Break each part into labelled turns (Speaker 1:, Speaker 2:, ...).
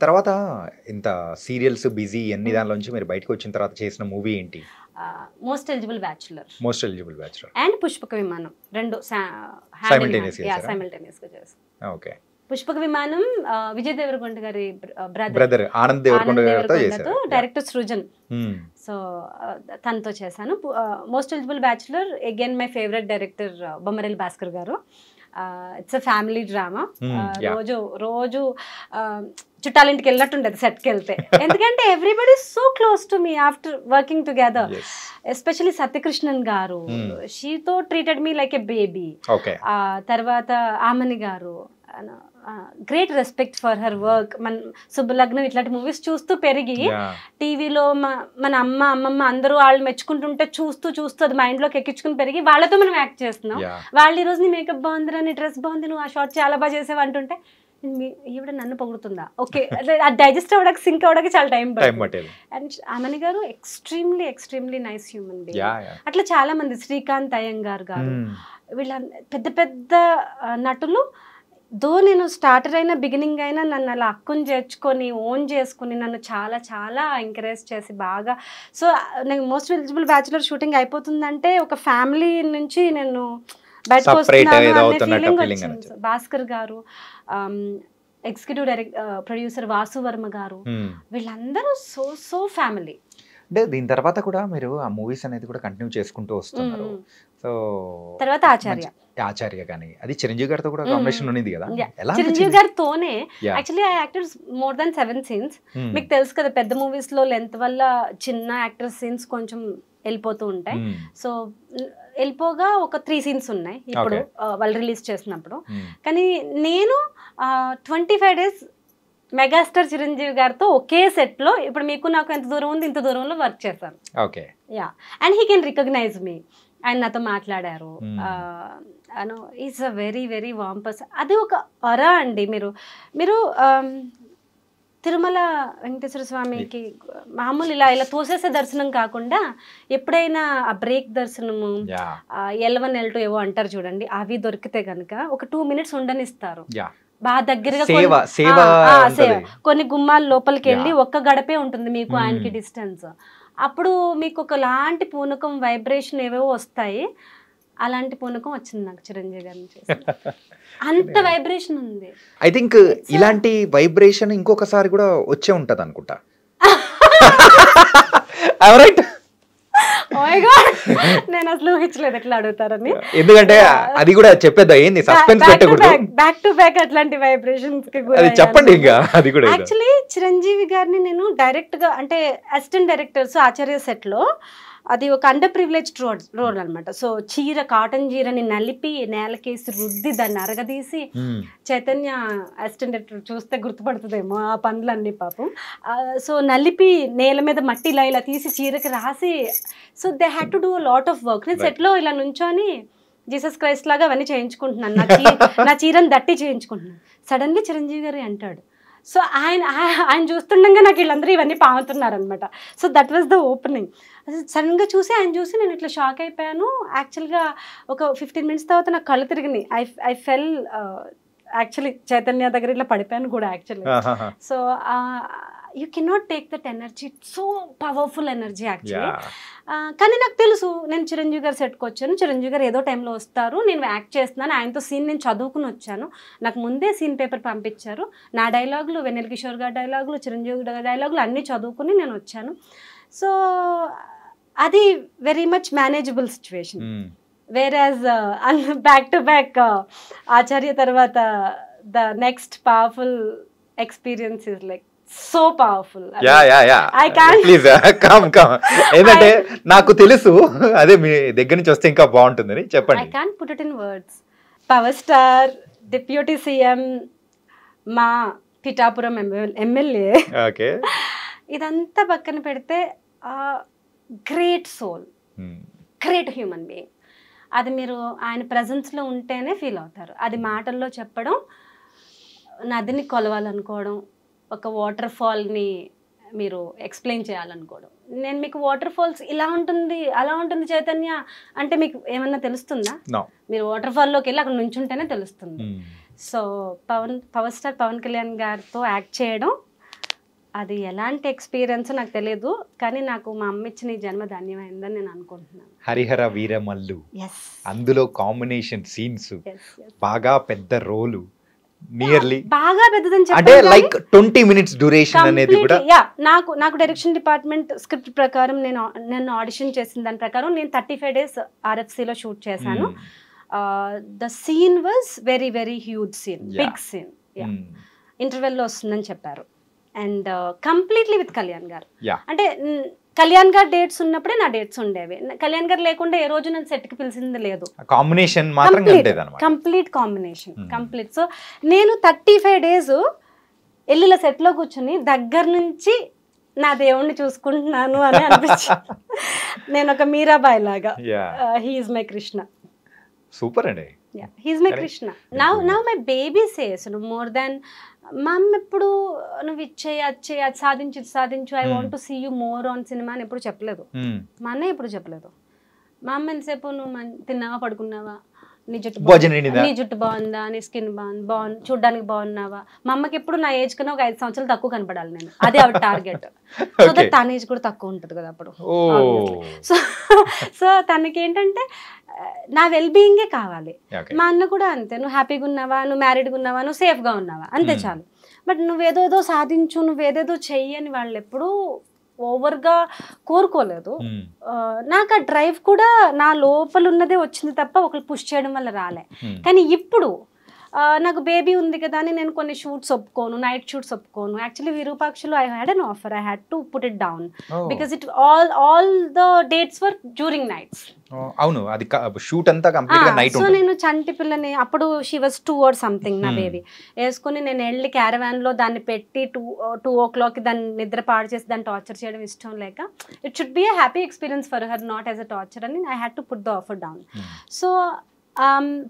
Speaker 1: తర్వాత ఇంత serials busy అన్ని దానిలోంచి మీరు బయటకు వచ్చిన తర్వాత చేసిన మూవీ ఏంటి?
Speaker 2: Most eligible bachelor
Speaker 1: most eligible bachelor
Speaker 2: and Pushpaka Vimanam, రెండు
Speaker 1: Simultaneous గా చేశారా?
Speaker 2: సైమల్టేనియస్ గా చేస్తాం.
Speaker 1: ఓకే.
Speaker 2: పుష్పక విమానం విజయ్ దేవరకొండ గారి
Speaker 1: బ్రదర్ ఆనంద్ దేవరకొండ గారితో చేశారు.
Speaker 2: డైరెక్టర్ సృజన్, సో తనతో చేశాను. Most eligible bachelor again my favourite director Bommarillu Bhaskar garu. It's a family drama. రోజు రోజు చుట్టాలింటికి వెళ్ళినట్టుండదు సెట్కి వెళ్తే, ఎందుకంటే everybody so close to me after working together. Especially Satyakrishnan garu, షీతో treated me like a baby. తర్వాత Aamani garu, great respect for her work. మన శుభలగ్నం ఇట్లాంటి మూవీస్ చూస్తూ పెరిగి టీవీలో మన అమ్మమ్మ అందరూ వాళ్ళు మెచ్చుకుంటుంటే చూస్తూ అది మైండ్లోకి ఎక్కించుకుని పెరిగి వాళ్ళతో మనం యాక్ట్ చేస్తున్నాం. వాళ్ళు ఈ రోజు నీ మేకప్ బాగుందిరా, నీ డ్రెస్ బాగుంది, నువ్వు ఆ షార్ట్ చాలా బాగా చేసావు అంటుంటే ఈవిడ నన్ను పొగుడుతుందా, ఓకే అది డైజెస్ట్ అవ్వడానికి సింక్ అవ్వడానికి చాలా టైం పడుతుంది. అండ్ ఆమని గారు ఎక్స్ట్రీమ్లీ నైస్ హ్యూమన్ బీయింగ్. అట్లా చాలా మంది, శ్రీకాంత్ అయ్యంగార్ గారు, వీళ్ళ పెద్ద పెద్ద నటులు. దో నేను స్టార్టర్ అయినా బిగినింగ్ అయినా నన్ను అలా అక్కుని చేర్చుకొని ఓన్ చేసుకుని నన్ను చాలా చాలా ఎంకరేజ్ చేసి బాగా. సో నేను మోస్ట్ ఎలిజిబుల్ బ్యాచులర్ షూటింగ్ అయిపోతుందంటే ఒక ఫ్యామిలీ నుంచి నేను బయటకు వస్తున్నాను అనే ఫీలింగ్ వచ్చింది. భాస్కర్ గారు, ఎగ్జిక్యూటివ్ ప్రొడ్యూసర్ వాసు వర్మ గారు, వీళ్ళందరూ సో ఫ్యామిలీ.
Speaker 1: అంటే దీని తర్వాత కూడా మీరు ఆ మూవీస్ అనేది కూడా కంటిన్యూ చేసుకుంటూ వస్తున్నారు. సో
Speaker 2: తర్వాత
Speaker 1: ఆచార్య కానీ అది చిరంజీవి గారితో కూడా కాంబినేషన్ ఉంది కదా,
Speaker 2: చిరంజీవి గారితోనే. యాక్చువల్లీ ఆ యాక్టర్స్ మోర్ దాన్ 7 scenes. మీకు తెలుసు కదా పెద్ద మూవీస్ లో లెంత్ వల్ల చిన్న యాక్టర్ సీన్స్ కొంచెం వెళ్ళిపోతూ ఉంటాయి. సో వెళ్ళిపోగా ఒక 3 scenes ఉన్నాయి ఇప్పుడు వాళ్ళు రిలీజ్ చేసినప్పుడు. కానీ నేను 25 days మెగాస్టార్ చిరంజీవి గారితో ఒకే సెట్ లో, ఇప్పుడు మీకు నాకు ఎంత దూరం ఉంది ఇంత దూరంలో వర్క్ చేశాను. And he can recognise me. ఆయన నాతో మాట్లాడారు. Is a very very warm person. అది ఒక అరా అండి. మీరు తిరుమల వెంకటేశ్వర స్వామికి మామూలు ఇలా తోసేసే దర్శనం కాకుండా ఎప్పుడైనా ఆ బ్రేక్ దర్శనము, L1 L2 ఏవో అంటారు చూడండి, అవి దొరికితే కనుక ఒక 2 minutes ఉండనిస్తారు. బాగా దగ్గరగా కొన్ని గుమ్మాల లోపలికి వెళ్ళి ఒక్క గడపే ఉంటుంది మీకు ఆయనకి డిస్టెన్స్. అప్పుడు మీకు ఒకలాంటి పూనకం, వైబ్రేషన్ ఏవేవో వస్తాయి. అలాంటి పూనకం వచ్చింది నాకు చిరంజీవి గారి నుంచి. అంత వైబ్రేషన్ ఉంది.
Speaker 1: ఐ థింక్ ఇలాంటి వైబ్రేషన్ ఇంకొకసారి కూడా వచ్చే ఉంటది అనుకుంటా.
Speaker 2: నేను అసలు ఊహించలేదు ఎట్లా అడుగుతారని.
Speaker 1: ఎందుకంటే అది కూడా చెప్పేద్దా ఏంది, సస్పెన్స్ పెట్టకూడదు.
Speaker 2: బ్యాక్ టు బ్యాక్ అట్లాంటి వైబ్రేషన్స్ కి
Speaker 1: చెప్పండి. ఇంకా అది కూడా
Speaker 2: యాక్చువల్లీ చిరంజీవి గారిని నేను డైరెక్ట్ గా, అంటే అసిస్టెంట్ డైరెక్టర్స్ ఆచార్య సెట్ లో అది ఒక అండర్ ప్రివిలేజ్డ్ రోల్ అనమాట. సో కాటన్ చీరని నలిపి నేలకేసి రుద్ది దాన్ని అరగదీసి, చైతన్య అసిస్టెంట్ డైరెక్టర్ చూస్తే గుర్తుపడుతుందేమో ఆ పనులన్నీ పాపం. సో నలిపి నేల మీద మట్టి ఇలా తీసి చీరకి రాసి, so they had to do lot of work. నేను సెట్లో ఇలా నుంచొని జీసస్ క్రైస్ట్ లాగా అవన్నీ చేయించుకుంటున్నాను, నా చీరని దట్టి చేయించుకుంటున్నాను. సడన్లీ చిరంజీవి గారు అంటాడు. సో ఆయన చూస్తుండగా నాకు వీళ్ళందరూ ఇవన్నీ పాముతున్నారు అనమాట. So that was the opening. సడన్గా ఆయన చూసి నేను ఇట్లా షాక్ అయిపోయాను. యాక్చువల్గా ఒక 15 minutes తర్వాత నాకు కళ్ళు తిరిగినాయి. ఐ ఫెల్ యాక్చువల్లీ చైతన్య దగ్గర ఇట్లా పడిపోయాను కూడా actually. So you cannot take that energy, so powerful energy actually. కానీ నాకు తెలుసు నేను చిరంజీవి గారు సెట్కి వచ్చాను, చిరంజీవి గారు ఏదో టైంలో వస్తారు, నేను యాక్ట్ చేస్తున్నాను, ఆయనతో సీన్ నేను చదువుకుని వచ్చాను. నాకు ముందే సీన్ పేపర్ పంపించారు. నా డైలాగులు, వెన్నెల కిషోర్ గారి డైలాగులు, చిరంజీవి గారి డైలాగులు అన్నీ చదువుకుని నేను వచ్చాను. సో అది very much manageable situation. Whereas back to back Acharya తర్వాత the next powerful experience is like so powerful.
Speaker 1: ఏంటంటే నాకు తెలుసు, అదే మీ దగ్గర నుంచి వస్తే ఇంకా బాగుంటుందని చెప్పండి.
Speaker 2: I can't put it in words. Power star, deputy CM, మా పిఠాపురం ఎమ్మెల్యే, ఇదంతా పక్కన పెడితే great soul, great human being. అది మీరు ఆయన ప్రెజెన్స్లో ఉంటేనే ఫీల్ అవుతారు. అది మాటల్లో చెప్పడం, నదిని కొలవాలనుకోవడం, ఒక వాటర్ ఫాల్ని మీరు ఎక్స్ప్లెయిన్ చేయాలనుకోవడం. నేను మీకు వాటర్ ఫాల్స్ ఇలా ఉంటుంది అలా ఉంటుంది చైతన్య అంటే మీకు ఏమన్నా తెలుస్తుందా? మీరు వాటర్ ఫాల్లోకి వెళ్ళి అక్కడ నుంచుంటేనే తెలుస్తుంది. So power star Pawan Kalyan గారితో యాక్ట్ చేయడం అది ఎలాంటి ఎక్స్పీరియన్స్ నాకు తెలియదు, కానీ నాకు మా అమ్మ ఇచ్చిన ఈ జన్మ ధన్యమైందని నేను అనుకుంటున్నాను.
Speaker 1: హరిహర వీరమల్లు,
Speaker 2: ఎస్
Speaker 1: అందులో కాంబినేషన్ సీన్స్,
Speaker 2: ఎస్
Speaker 1: బాగా పెద్ద రోలు, నియర్లీ
Speaker 2: బాగా పెద్దదని
Speaker 1: అంటే
Speaker 2: చెప్పాను
Speaker 1: లైక్ 20 minutes డ్యూరేషన్ అనేది కూడా.
Speaker 2: నాకు డైరెక్షన్ డిపార్ట్మెంట్ స్క్రిప్ట్ ప్రకారం నేను ఆడిషన్ చేసిన దాని ప్రకారం నేను 35 days RFCలో షూట్ చేశాను. The scene was very very huge scene, big scene. ఇంటర్వెల్లో వస్తుందని చెప్పారు. అండ్ కంప్లీట్లీ విత్ కళ్యాణ్ గారు. అంటే కళ్యాణ్ గారు డేట్స్ ఉన్నప్పుడే నా డేట్స్ ఉండేవి. కళ్యాణ్ గారు లేకుండా ఏ రోజు నన్ను సెట్కి పిలిచింది లేదు.
Speaker 1: కాంబినేషన్ మాత్రం
Speaker 2: కంప్లీట్ కాంబినేషన్, కంప్లీట్. సో నేను 35 days ఎల్లుల సెట్లో కూర్చుని దగ్గర నుంచి నా దేవుణ్ణి చూసుకుంటున్నాను అని అనిపించింది. నేను ఒక మీరాబాయ్ లాగా. He's my Krishna.
Speaker 1: సూపర్ అండి.
Speaker 2: He's my Krishna. Now my baby says more than మా అమ్మ ఎప్పుడు నువ్వు ఇచ్చేయి అది సాధించు I want to see you more on cinema అని ఎప్పుడు చెప్పలేదు. మా అన్నయ్య ఎప్పుడు చెప్పలేదు. మా అమ్మ ఎంతసేపు నువ్వు తిన్నావా పడుకున్నావా, నీ జుట్టు బాగుందా, నీ స్కిన్ బాగుంది చూడ్డానికి బాగున్నావా. మా అమ్మకి ఎప్పుడు నా ఏజ్ కన్నా ఒక 5 సంవత్సరాలు తక్కువ కనపడాలి నేను, అదే ఆవిడ టార్గెట్. సో దట్ తన ఏజ్ కూడా తక్కువ ఉంటుంది కదా అప్పుడు. సో తనకి ఏంటంటే నా వెల్బీయింగే కావాలి. మా అన్న కూడా అంతే, నువ్వు హ్యాపీగా ఉన్నావా, నువ్వు మ్యారీడ్గా ఉన్నావా, నువ్వు సేఫ్గా ఉన్నావా, అంతే చాలు. బట్ నువ్వేదేదో సాధించు, నువ్వేదేదో చెయ్యి అని వాళ్ళు ఎప్పుడూ ఓవర్గా కోరుకోలేదు. నాకు ఆ డ్రైవ్ కూడా నా లోపల ఉన్నదే వచ్చింది తప్ప ఒకరు పుష్ చేయడం వల్ల రాలే. కానీ ఇప్పుడు నాకు బేబీ ఉంది కదా అని నేను కొన్ని షూట్స్ ఒప్పుకోను, నైట్ షూట్స్ ఒప్పుకోను. యాక్చువల్లీ విరూపాక్షలో I had an offer, I had to put it down because it all the dates were during nights.
Speaker 1: అవును, అది షూట్ అంతా కంప్లీట్ గా నైట్.
Speaker 2: సో నేను చంటి పిల్లని అప్పుడు షీ వాజ్ 2 or something నా బేబీ వేసుకుని నేను వెళ్ళి క్యారవాన్ లో దాన్ని పెట్టి 2 o'clock దాన్ని నిద్ర పాడు చేసి దాన్ని టార్చర్ చేయడం ఇష్టం లేక it should be a happy experience for her, not as a torture అని I had to put the offer down. So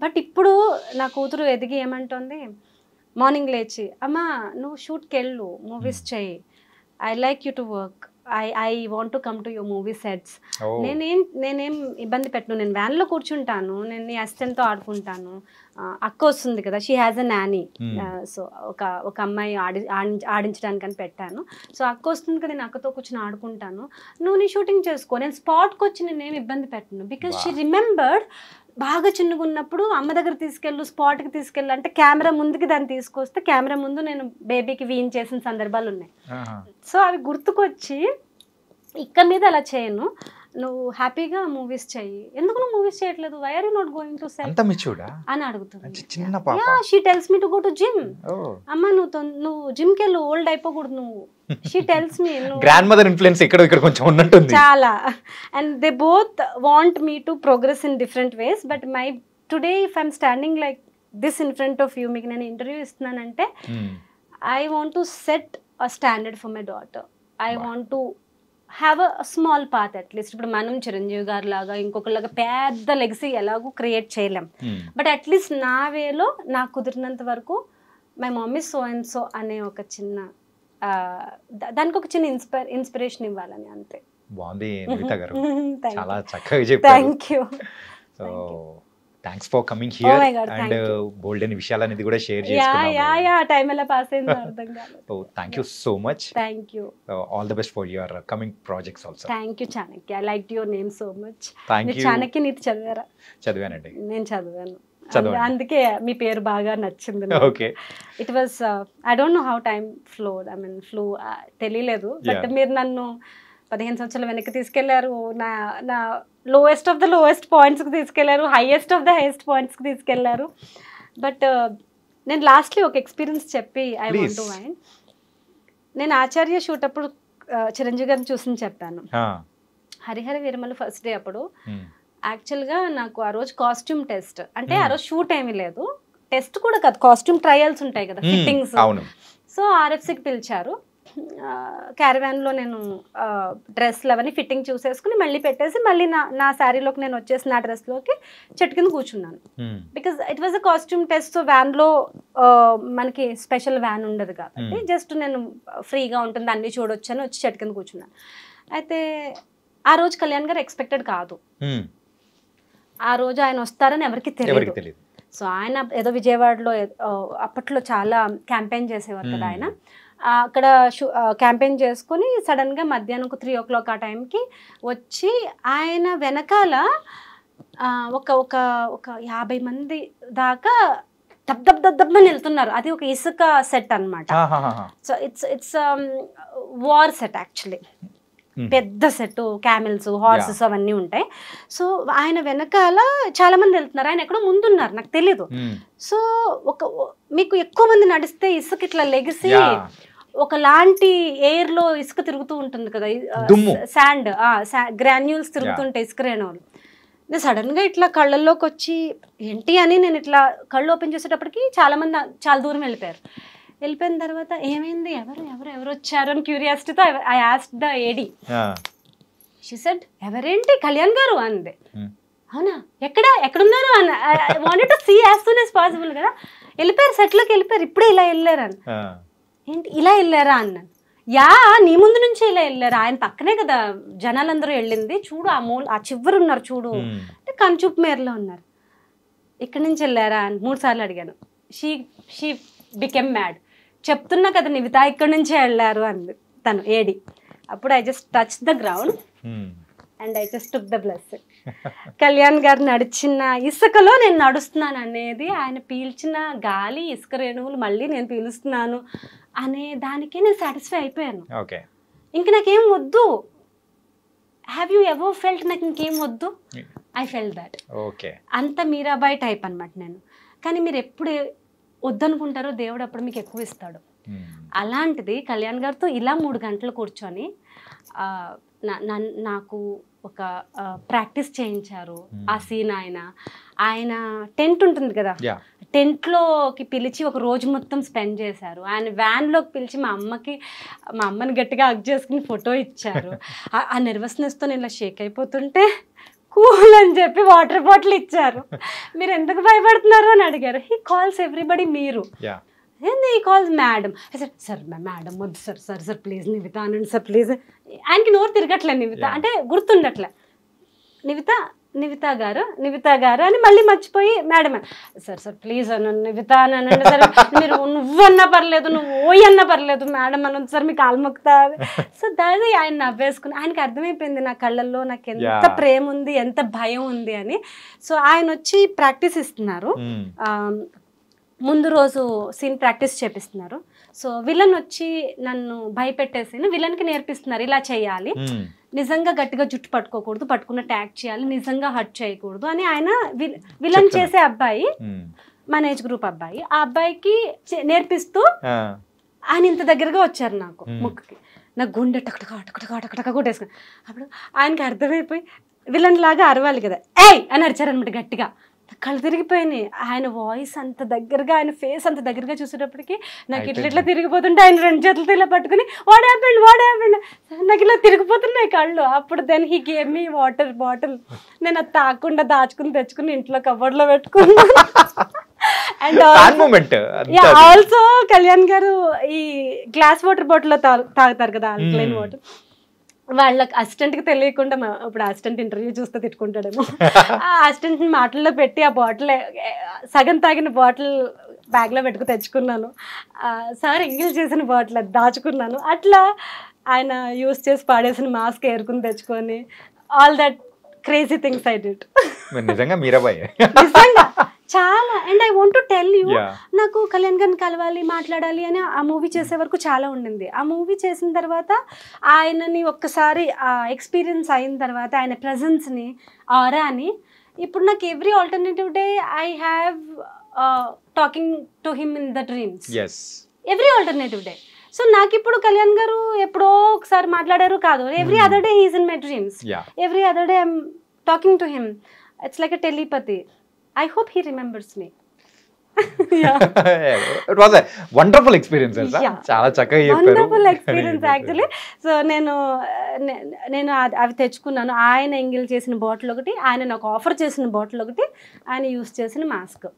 Speaker 2: but ఇప్పుడు నా కూతురు ఎదిగి ఏమంటుంది, మార్నింగ్ లేచి అమ్మా నువ్వు షూట్కి వెళ్ళు, మూవీస్ చెయ్యి, I like you to work, I want to come to your movie sets. నేనేం ఇబ్బంది పెట్టను, నేను వ్యాన్లో కూర్చుంటాను, నేను నీ అసిస్టెంట్తో ఆడుకుంటాను. అక్క వస్తుంది కదా, she has a Nani. So ఒక అమ్మాయి ఆడించడానికని పెట్టాను. సో అక్క వస్తుంది కదా, నేను అక్కతో కూర్చొని ఆడుకుంటాను, నువ్వు నీ షూటింగ్ చేసుకో, నేను స్పాట్కి వచ్చి నేనేం ఇబ్బంది పెట్టను. బికాజ్ షీ రిమెంబర్డ్ బాగా చిన్నగా ఉన్నప్పుడు అమ్మ దగ్గర తీసుకెళ్ళు, స్పాట్కి తీసుకెళ్ళు అంటే కెమెరా ముందుకి దాన్ని తీసుకొస్తే కెమెరా ముందు నేను బేబీకి వీన్ చేసిన సందర్భాలు ఉన్నాయి. సో అవి గుర్తుకొచ్చి ఇక్క మీద అలా చేయను, నువ్వు హ్యాపీగా మూవీస్ చెయ్యి, ఎందుకు నువ్వు మూవీస్ చేయట్లేదు, why are you not going to sell అని అడుగుతుంది. She tells me to go to gym. అమ్మ నువ్వు జిమ్ కి వెళ్ళు, ఓల్డ్ అయిపోకూడదు నువ్వు. She tells me
Speaker 1: grandmother influence ఇక్కడ కొంచెం ఉన్నట్టుంది
Speaker 2: చాలా. And they both want me to progress in different ways. But my today if I'm standing like this in front of you, మీకు నేను ఇంటర్వ్యూ ఇస్తున్నానంటే I want to set a standard for my daughter. I want to have a small path at least. ఇప్పుడు మనం చిరంజీవి గారి లాగా ఇంకొకలాగా పెద్ద legacy ఎలాగో create చేయలేం, బట్ అట్లీస్ట్ నా వేలో నాకు కుదిరినంత వరకు my mummy so and so అనే ఒక చిన్న దానికి ఒక చిన్న ఇన్స్పిరేషన్ ఇవ్వాలని అంతే.
Speaker 1: బాగుంది నివేదిత గారు, చాలా చక్కగా చెప్పారు.
Speaker 2: Thank you.
Speaker 1: So thanks for coming here and bold అని విషయాలు అనేది కూడా షేర్ చేసుకున్నాము.
Speaker 2: టైం ఎలా పాస్ అయిందో అర్థం కాలేదు.
Speaker 1: So thank you so much.
Speaker 2: Thank you.
Speaker 1: All the best for your coming projects also.
Speaker 2: Thank you Chanakya. I like your name so much.
Speaker 1: Thank you.
Speaker 2: Chanakya నీతి చదివారా?
Speaker 1: చదివానండి.
Speaker 2: నేను చదివాను, అందుకే మీ పేరు బాగా నచ్చింది.
Speaker 1: Okay.
Speaker 2: It was I don't know how time flowed, I mean flow తెలియలేదు. But మీరు నన్ను 15 సంవత్సరాల వెనక్కి తీసుకెళ్లారు, నా లోయెస్ట్ ఆఫ్ ద లోయెస్ట్ పాయింట్స్కి తీసుకెళ్లారు, హైయెస్ట్ ఆఫ్ ద హైయెస్ట్ పాయింట్స్కి తీసుకెళ్లారు. బట్ నేను లాస్ట్లీ ఒక ఎక్స్పీరియన్స్ చెప్పి ఐ వాంట్ టు వైండ్. నేను ఆచార్య షూట్ అప్పుడు చిరంజీవి గారిని చూసి చెప్పాను. హరిహర వీరమల్లు ఫస్ట్ డే అప్పుడు యాక్చువల్గా నాకు ఆ రోజు కాస్ట్యూమ్ టెస్ట్, అంటే ఆ రోజు షూట్ ఏమీ లేదు, టెస్ట్ కూడా కాదు, కాస్ట్యూమ్ ట్రయల్స్ ఉంటాయి కదా, ఫిట్టింగ్స్. సో RFCకి పిలిచారు. క్యారవాన్లో నేను డ్రెస్లు అవన్నీ ఫిట్టింగ్ చూసేసుకుని మళ్ళీ పెట్టేసి మళ్ళీ నా శారీలోకి నేను వచ్చేసి నా డ్రెస్లోకి చెట్టు కింద కూర్చున్నాను. Because it was a costume test. So వ్యాన్లో మనకి స్పెషల్ వ్యాన్ ఉండదు కాబట్టి జస్ట్ నేను ఫ్రీగా ఉంటుంది అన్నీ చూడొచ్చు అని వచ్చి చెట్టు కింద కూర్చున్నాను. అయితే ఆ రోజు కళ్యాణ్ గారు ఎక్స్పెక్టెడ్ కాదు, ఆ రోజు ఆయన వస్తారని ఎవరికి తెలియదు. సో ఆయన ఏదో విజయవాడలో అప్పట్లో చాలా క్యాంపెయిన్ చేసేవారు కదా ఆయన. అక్కడ క్యాంపెయిన్ చేసుకుని సడన్గా మధ్యాహ్నం 3 o'clock ఆ టైంకి వచ్చి ఆయన వెనకాల ఒక ఒక ఒక 50 మంది దాకా దబ్బని వెళ్తున్నారు. అది ఒక ఇసుక సెట్ అనమాట. So its war set actually. పెద్ద సెట్, క్యామెల్స్, హార్సెస్ అవన్నీ ఉంటాయి. సో ఆయన వెనకాల చాలా మంది వెళ్తున్నారు, ఆయన ఎక్కడో ముందున్నారు, నాకు తెలీదు. సో మీకు ఎక్కువ మంది నడిస్తే ఇసుక ఇట్లా లెగిసి ఒకలాంటి ఎయిర్ లో ఇసుక తిరుగుతూ ఉంటుంది కదా, శాండ్ గ్రాన్యూల్స్ తిరుగుతుంటాయి ఇసుక రేణువులు. నేను సడన్ గా ఇట్లా కళ్ళల్లోకి వచ్చి ఏంటి అని నేను ఇట్లా కళ్ళు ఓపెన్ చేసేటప్పటికి చాలా మంది చాలా దూరం వెళ్ళిపోయారు. వెళ్ళిపోయిన తర్వాత ఏమైంది, ఎవరు వచ్చారు అని క్యూరియాసిటీతో I asked the AD. She said ఎవరేంటి, కళ్యాణ్ గారు అంది. అవునా, ఎక్కడున్నారు అని I wanted to see as soon as possible కదా. వెళ్ళిపోయారు, సెట్లోకి వెళ్ళిపోయారు, ఇప్పుడే ఇలా వెళ్ళారు అని. ఏంటి ఇలా వెళ్ళారా అన్నాను. యా, నీ ముందు నుంచి ఇలా వెళ్ళారా, ఆయన పక్కనే కదా జనాలందరూ వెళ్ళింది, చూడు ఆ చివరు ఉన్నారు చూడు అంటే కంచూపు మేరలో ఉన్నారు. ఇక్కడి నుంచి వెళ్ళారా అని 3 సార్లు అడిగాను. She became mad. చెప్తున్నా కదా నివిత ఇక్కడి నుంచే వెళ్ళారు అంది తను ఏడి. అప్పుడు I just touch the ground and I just took the blessing. Kalyan గారు నడిచిన ఇసుకలో నేను నడుస్తున్నాను అనేది, ఆయన పీల్చిన గాలి ఇసుక రేణువులు మళ్ళీ నేను పీలుస్తున్నాను అనే దానికే నేను సాటిస్ఫై అయిపోయాను. ఇంక నాకేం వద్దు. హ్యావ్ యూ ఎవర్ ఫెల్ట్ నాకు ఇంకేం వద్దు? I felt that. అంత మీరాబాయి టైప్ అనమాట నేను. కానీ మీరు ఎప్పుడు వద్దనుకుంటారో దేవుడు అప్పుడు మీకు ఎక్కువ ఇస్తాడు. అలాంటిది కళ్యాణ్ గారితో ఇలా 3 గంటలు కూర్చొని నాకు ఒక ప్రాక్టీస్ చేయించారు. ఆ సీన్ ఆయన టెంట్ ఉంటుంది కదా, టెంట్లోకి పిలిచి ఒక రోజు మొత్తం స్పెండ్ చేశారు. ఆయన వ్యాన్లోకి పిలిచి మా అమ్మని గట్టిగా హగ్ చేసుకుని ఫోటో ఇచ్చారు. ఆ నెర్వస్నెస్తో నేను ఇలా షేక్ అయిపోతుంటే కూల్ అని చెప్పి వాటర్ బాటిల్ ఇచ్చారు. మీరు ఎందుకు భయపడుతున్నారు అని అడిగారు. హీ కాల్స్ ఎవ్రీబడి మీరు, ఈ కాల్స్ మేడం. సార్ మేడం వద్దు సార్ ప్లీజ్ నివిత అనండి సార్ ప్లీజ్. ఆయనకి నోరు తిరగట్లే నివిత అంటే గుర్తుండట్లే. నివిత గారు అని మళ్ళీ మర్చిపోయి మేడం సార్ ప్లీజ్ అనండి నివిత అని అనండి సార్, మీరు నువ్వన్నా పర్లేదు, నువ్వు ఓయ్ అన్నా పర్లేదు, మేడం అనండి సార్, మీ కాలు మొక్కుతా. సో దాని ఆయన నవ్వేసుకుని ఆయనకి అర్థమైపోయింది నా కళ్ళల్లో నాకు ఎంత ప్రేమ ఉంది, ఎంత భయం ఉంది అని. సో ఆయన వచ్చి ప్రాక్టీస్ ఇస్తున్నారు, ముందు రోజు సీన్ ప్రాక్టీస్ చేపిస్తున్నారు. సో విలన్ వచ్చి నన్ను భయపెట్టేసి విలన్కి నేర్పిస్తున్నారు ఇలా చేయాలి, నిజంగా గట్టిగా జుట్టు పట్టుకోకూడదు, పట్టుకున్న ట్యాగ్ చేయాలి, నిజంగా హర్ట్ చేయకూడదు అని ఆయన విలన్ చేసే అబ్బాయి, మన ఏజ్ గ్రూప్ అబ్బాయి, ఆ అబ్బాయికి నేర్పిస్తూ ఆయన ఇంత దగ్గరగా వచ్చారు నాకు ముక్కుకి. నా గుండె టకటక కొట్టేసుకుని. అప్పుడు ఆయనకి అర్థమైపోయి విలన్ లాగా అరవాలి కదా, ఏయ్ అని అరిచారనమాట గట్టిగా. కళ్ళు తిరిగిపోయినాయి. ఆయన వాయిస్ అంత దగ్గరగా, ఆయన ఫేస్ అంత దగ్గరగా చూసేటప్పటికి నాకు ఇట్లా తిరిగిపోతుంటే ఆయన 2 చేతులతో ఇలా పట్టుకుని వాట్ హ్యాపెండ్ నాకు ఇలా తిరిగిపోతున్నాయి కళ్ళు. అప్పుడు then he gave me water bottle. నేను అది తాకుండా దాచుకుని తెచ్చుకుని ఇంట్లో కబోర్డ్లో పెట్టుకున్నాను. అండ్ ఆల్సో కళ్యాణ్ గారు ఈ గ్లాస్ వాటర్ బాటిల్లో తాగుతారు కదా, ఆల్కలైన్ వాటర్. వాళ్ళకి అసిస్టెంట్కి తెలియకుండా, ఇప్పుడు అసిస్టెంట్ ఇంటర్వ్యూ చూస్తే తిట్టుకుంటాడేమో, ఆ అసిస్టెంట్ని మాటల్లో పెట్టి ఆ బాటిల్ సగం తాగిన బాటిల్ బ్యాగ్లో పెట్టుకు తెచ్చుకున్నాను. సార్ ఎంగిల్ చేసిన బాటిల్ అది దాచుకున్నాను. అట్లా ఆయన యూస్ చేసి పాడేసిన మాస్క్ ఏరుకుని తెచ్చుకొని all that crazy things I did.
Speaker 1: నిజంగా మీరాబాయ్
Speaker 2: నిజంగా చాలా. And I want to tell you, నాకు కళ్యాణ్ గారిని కలవాలి, మాట్లాడాలి అని ఆ మూవీ చేసే వరకు చాలా ఉండింది. ఆ మూవీ చేసిన తర్వాత ఆయనని ఒక్కసారి ఎక్స్పీరియన్స్ అయిన తర్వాత ఆయన ప్రెజెన్స్ని, ఆరాని, ఇప్పుడు నాకు every alternative day I have talking to him in the dreams, every alternative day. So నాకు ఇప్పుడు కళ్యాణ్ గారు ఎప్పుడో ఒకసారి మాట్లాడారు కాదు, every other day he's in my dreams, every other day I'm talking to him. It's like a telepathy. I hope he remembers me.
Speaker 1: It was a wonderful experience. చాలా చక్కగా చెప్పారు.
Speaker 2: Wonderful experience actually. సో నేను అవి తెచ్చుకున్నాను. ఆయన ఎంగిల్ చేసిన bottle ఒకటి, ఆయన నాకు ఆఫర్ చేసిన బాటిల్ ఒకటి, ఆయన యూస్ చేసిన మాస్క్.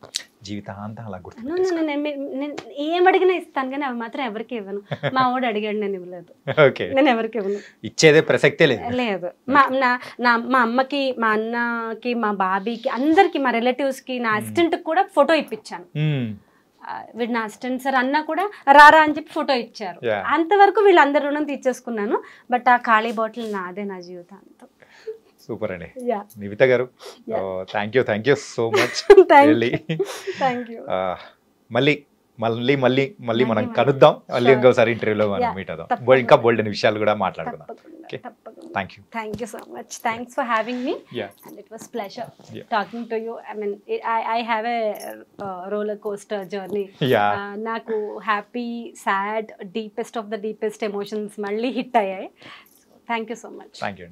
Speaker 1: జీవితాంతం అలా గుర్తు.
Speaker 2: నేను ఏం అడిగినా ఇస్తాను కానీ అవి మాత్రం ఎవరికి ఇవ్వను. మా వాడు అడిగాడు, నేను ఇవ్వలేదు. నేను ఎవరికి ఇవ్వను,
Speaker 1: ఇచ్చేదే ప్రసక్తే లేదు.
Speaker 2: మా అమ్మకి, మా అన్నకి, మా బాబీకి, అందరికి, మా రిలేటివ్స్ కి, నా అసిస్టెంట్ కూడా ఫోటో ఇప్పించాను. వీడు నా అసిస్టెంట్ సార్ అన్నా కూడా రారా అని చెప్పి ఫోటో ఇచ్చారు. అంతవరకు వీళ్ళందరి రుణం తీర్చేసుకున్నాను. బట్ ఆ ఖాళీ బాటిల్ నాదే నా జీవితాంతం.
Speaker 1: సూపర్ అండి నివిత గారు, థ్యాంక్ యూ సో మచ్. మళ్ళీ మనం కలుద్దాం, మళ్ళీ ఇంకోసారి ఇంటర్వ్యూలో మనం మీట్ అవుదాం, ఇంకా బోల్డ్ విషయాలు కూడా మాట్లాడుకుందాం.
Speaker 2: Thank you so much. Thanks for having me. And it was pleasure talking to you. I mean, I have a roller coaster journey. Naku happy, sad, deepest of the deepest emotions malli hit ayyayi. Thank you so much.
Speaker 1: Thank you.